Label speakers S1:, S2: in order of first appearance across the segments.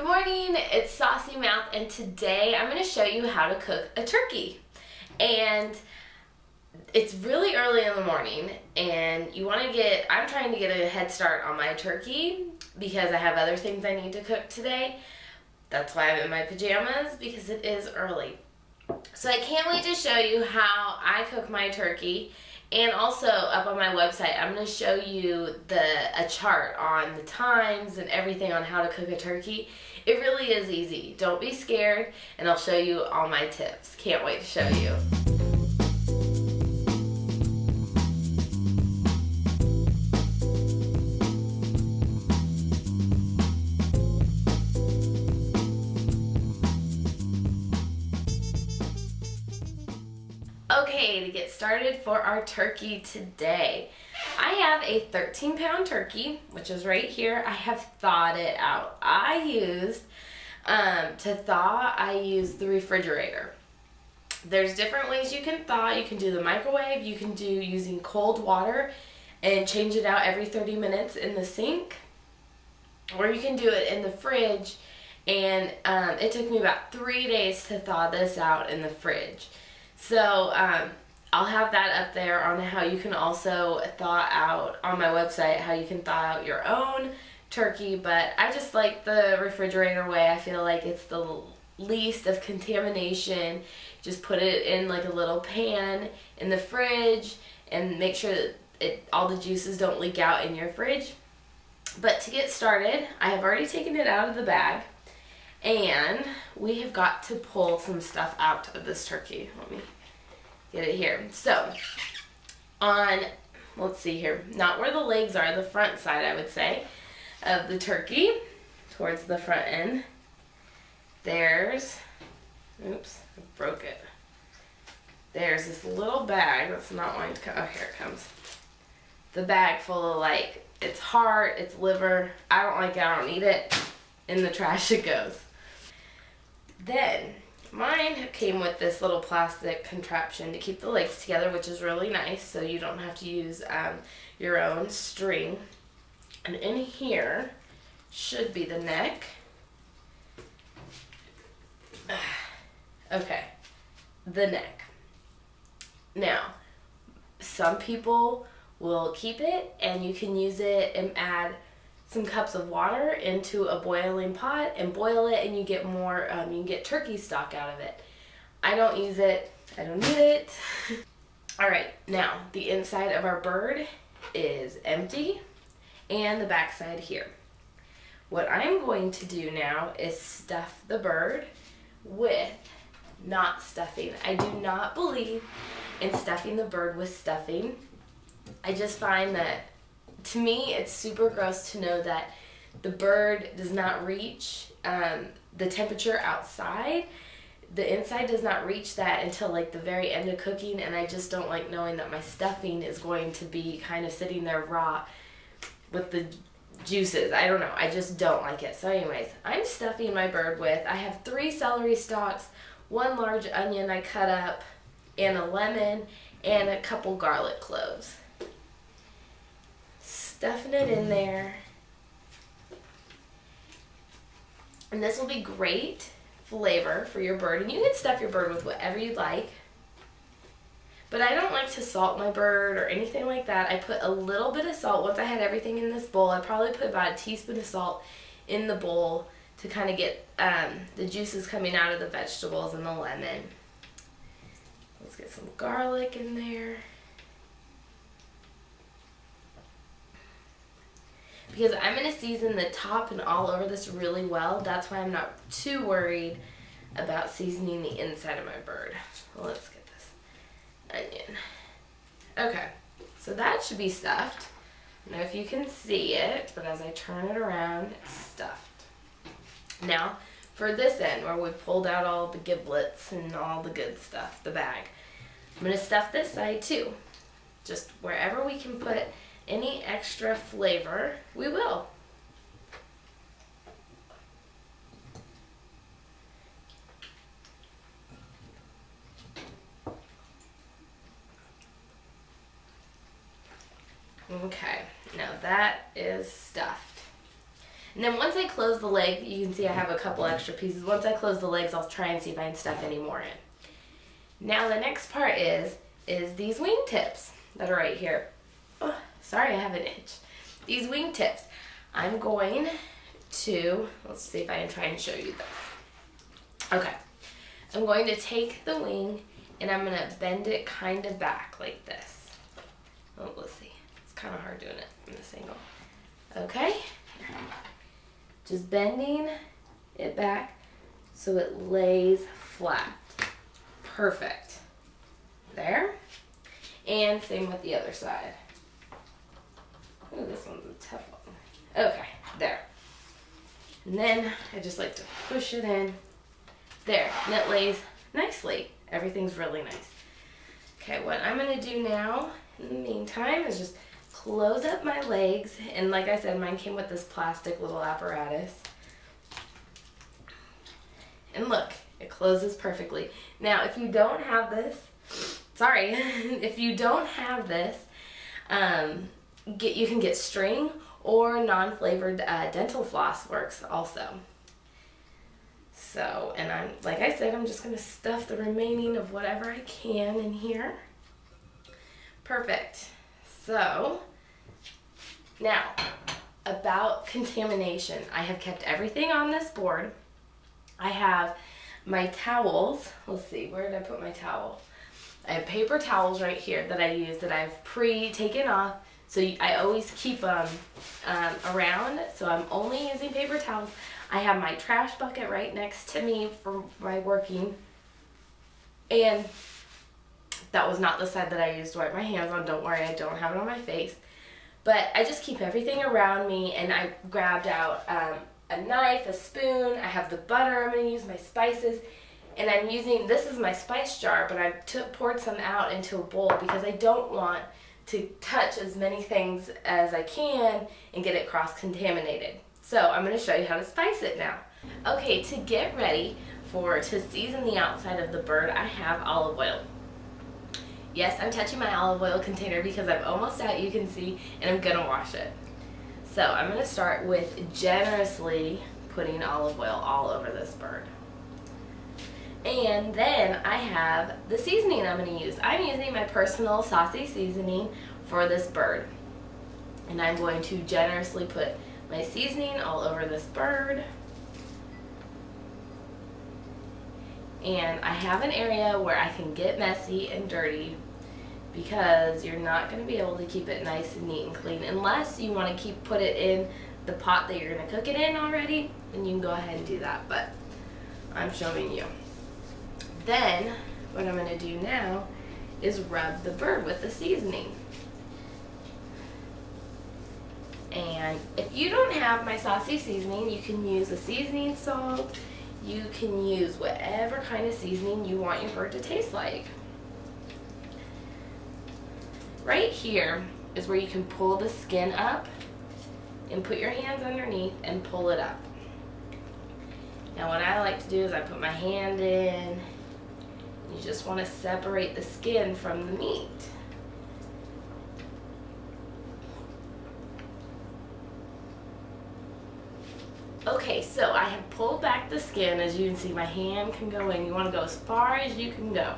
S1: Good morning, it's Saucy Mouth, and today I'm going to show you how to cook a turkey. And it's really early in the morning, and I'm trying to get a head start on my turkey because I have other things I need to cook today. That's why I'm in my pajamas, because it is early. So I can't wait to show you how I cook my turkey. And also up on my website, I'm going to show you a chart on the times and everything on how to cook a turkey. It really is easy. Don't be scared, and I'll show you all my tips. Can't wait to show you. Okay, to get started for our turkey today, I have a 13-pound turkey, which is right here. I have thawed it out. To thaw, I use the refrigerator. There's different ways you can thaw. You can do the microwave, you can do using cold water and change it out every 30 minutes in the sink, or you can do it in the fridge. And it took me about 3 days to thaw this out in the fridge. So I'll have that up there on how you can also thaw out on my website, how you can thaw out your own turkey. But I just like the refrigerator way. I feel like it's the least of contamination. Just put it in like a little pan in the fridge and make sure that all the juices don't leak out in your fridge. But to get started, I have already taken it out of the bag. And we have got to pull some stuff out of this turkey. Let me get it here. So, let's see here, not where the legs are, the front side, I would say, of the turkey, towards the front end, there's, oops, I broke it. There's this little bag that's not wanting to come. Oh, here it comes. The bag full of, like, its heart, its liver. I don't like it, I don't need it. In the trash it goes. Then, mine came with this little plastic contraption to keep the legs together, which is really nice, so you don't have to use your own string. And in here should be the neck. Okay, the neck. Now, some people will keep it, and you can use it and add some cups of water into a boiling pot and boil it, and you get more, you can get turkey stock out of it. I don't use it, I don't need it. All right, now the inside of our bird is empty and the back side here. What I'm going to do now is stuff the bird with not stuffing. I do not believe in stuffing the bird with stuffing. I just find that, to me, it's super gross to know that the bird does not reach the temperature outside. The inside does not reach that until like the very end of cooking, and I just don't like knowing that my stuffing is going to be kind of sitting there raw with the juices. I don't know, I just don't like it. So anyways, I'm stuffing my bird with, I have 3 celery stalks, 1 large onion I cut up, and a lemon, and a couple garlic cloves. Stuffing it in there, and this will be great flavor for your bird. And you can stuff your bird with whatever you like, but I don't like to salt my bird or anything like that. I put a little bit of salt. Once I had everything in this bowl, I probably put about a teaspoon of salt in the bowl to kind of get the juices coming out of the vegetables and the lemon. Let's get some garlic in there, because I'm going to season the top and all over this really well. That's why I'm not too worried about seasoning the inside of my bird. Well, let's get this onion. Okay, so that should be stuffed. I don't know if you can see it, but as I turn it around, it's stuffed. Now, for this end, where we pulled out all the giblets and all the good stuff, the bag, I'm going to stuff this side too. Just wherever we can put any extra flavor, we will. Okay, now that is stuffed. And then once I close the leg, you can see I have a couple extra pieces. Once I close the legs, I'll try and see if I can stuff any more in. Now the next part is these wing tips that are right here. Oh, sorry, I have an itch. These wing tips. I'm going to, let's see if I can try and show you this. Okay, I'm going to take the wing and I'm gonna bend it kind of back like this. Oh, let's see. It's kind of hard doing it from this angle. Okay, just bending it back so it lays flat. Perfect. There. And same with the other side. Ooh, this one's a tough one. Okay, there. And then I just like to push it in. There, and it lays nicely. Everything's really nice. Okay, what I'm gonna do now in the meantime is just close up my legs. And like I said, mine came with this plastic little apparatus. And look, it closes perfectly. Now, if you don't have this, sorry, if you don't have this, you can get string or non-flavored dental floss works also. So, and like I said, I'm just gonna stuff the remaining of whatever I can in here. Perfect. So, now, about contamination. I have kept everything on this board. I have my towels. Let's see, where did I put my towel? I have paper towels right here that I use that I've pre-taken off. So I always keep them around. So I'm only using paper towels. I have my trash bucket right next to me for my working. And that was not the side that I used to wipe my hands on. Don't worry, I don't have it on my face. But I just keep everything around me, and I grabbed out a knife, a spoon. I have the butter. I'm going to use my spices. And I'm using, this is my spice jar, but I poured some out into a bowl because I don't want to touch as many things as I can and get it cross-contaminated. So I'm going to show you how to spice it now. Okay, to get ready to season the outside of the bird, I have olive oil. Yes, I'm touching my olive oil container because I'm almost out, you can see, and I'm going to wash it. So I'm going to start with generously putting olive oil all over this bird. And then I have the seasoning I'm going to use. I'm using my personal Saucy seasoning for this bird. And I'm going to generously put my seasoning all over this bird. And I have an area where I can get messy and dirty because you're not going to be able to keep it nice and neat and clean unless you want to put it in the pot that you're going to cook it in already, and you can go ahead and do that, but I'm showing you. Then what I'm going to do now is rub the bird with the seasoning. And if you don't have my Saucy seasoning, you can use a seasoning salt. You can use whatever kind of seasoning you want your bird to taste like. Right here is where you can pull the skin up and put your hands underneath and pull it up. Now what I like to do is I put my hand in. You just want to separate the skin from the meat. Okay, so I have pulled back the skin. As you can see, my hand can go in. You want to go as far as you can go.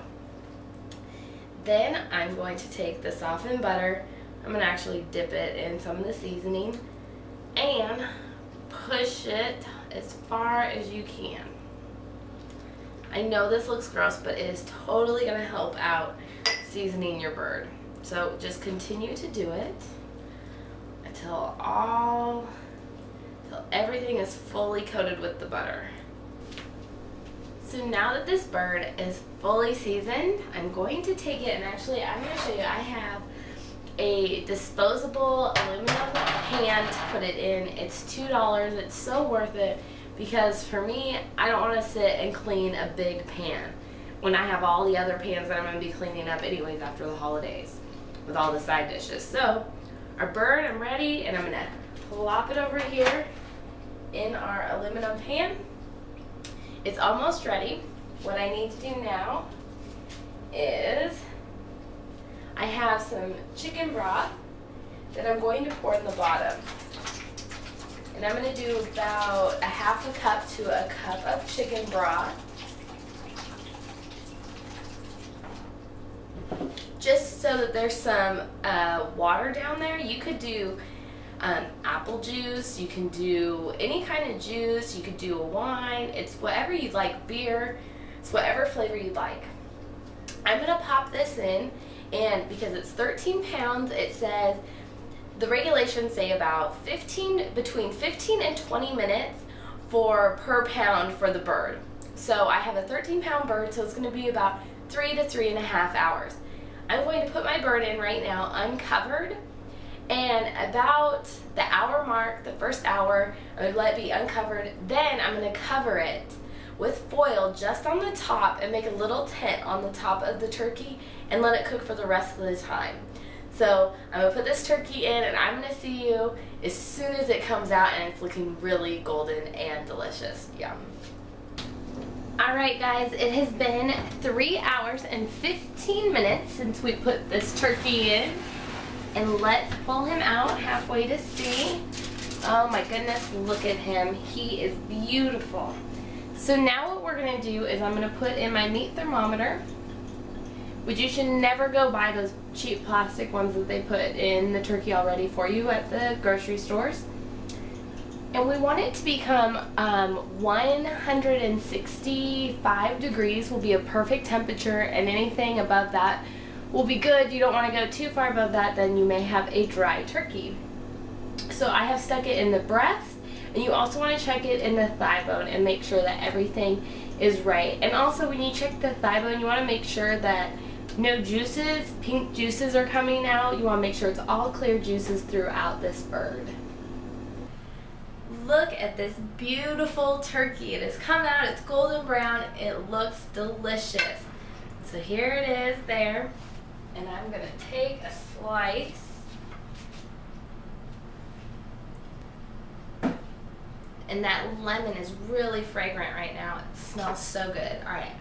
S1: Then I'm going to take the softened butter. I'm going to actually dip it in some of the seasoning and push it as far as you can. I know this looks gross, but it is totally going to help out seasoning your bird. So just continue to do it until everything is fully coated with the butter. So now that this bird is fully seasoned, I'm going to take it, and actually I'm going to show you, I have a disposable aluminum pan to put it in. It's $2. It's so worth it because for me, I don't want to sit and clean a big pan when I have all the other pans that I'm going to be cleaning up anyways after the holidays with all the side dishes. So our bird, I'm ready, and I'm going to plop it over here in our aluminum pan. It's almost ready. What I need to do now is I have some chicken broth that I'm going to pour in the bottom. And I'm going to do about a half a cup to a cup of chicken broth. Just so that there's some water down there. You could do apple juice, you can do any kind of juice, you could do a wine, it's whatever you'd like, beer, it's whatever flavor you'd like. I'm going to pop this in, and because it's 13 pounds, it says, the regulations say about between 15 and 20 minutes per pound for the bird. So I have a 13-pound bird, so it's going to be about 3 to 3.5 hours. I'm going to put my bird in right now uncovered, and about the hour mark, the first hour, I'm going to let it be uncovered. Then I'm going to cover it with foil just on the top and make a little tent on the top of the turkey and let it cook for the rest of the time. So I'm going to put this turkey in, and I'm going to see you as soon as it comes out and it's looking really golden and delicious. Yum. Alright guys, it has been 3 hours and 15 minutes since we put this turkey in. And let's pull him out halfway to see. Oh my goodness, look at him. He is beautiful. So now what we're going to do is I'm going to put in my meat thermometer, which you should never go buy those cheap plastic ones that they put in the turkey already for you at the grocery stores. And we want it to become 165 degrees will be a perfect temperature, and anything above that will be good. You don't want to go too far above that, then you may have a dry turkey. So I have stuck it in the breast, and you also want to check it in the thigh bone and make sure that everything is right. And also when you check the thigh bone, you want to make sure that no juices, pink juices are coming out. You want to make sure it's all clear juices throughout this bird. Look at this beautiful turkey. It has come out, it's golden brown, it looks delicious. So here it is there, and I'm going to take a slice. And that lemon is really fragrant right now. It smells so good. Alright.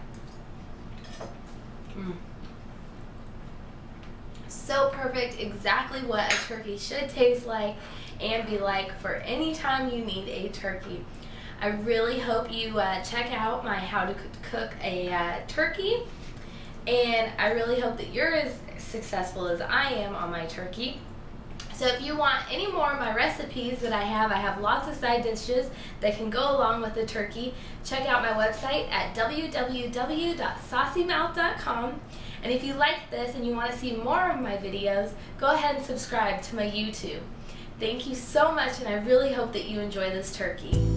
S1: So perfect, exactly what a turkey should taste like and be like for any time you need a turkey. I really hope you check out my how to cook a turkey, and I really hope that you're as successful as I am on my turkey. So if you want any more of my recipes that I have lots of side dishes that can go along with the turkey. Check out my website at www.saucymouth.com. And if you like this and you want to see more of my videos, go ahead and subscribe to my YouTube. Thank you so much, and I really hope that you enjoy this turkey.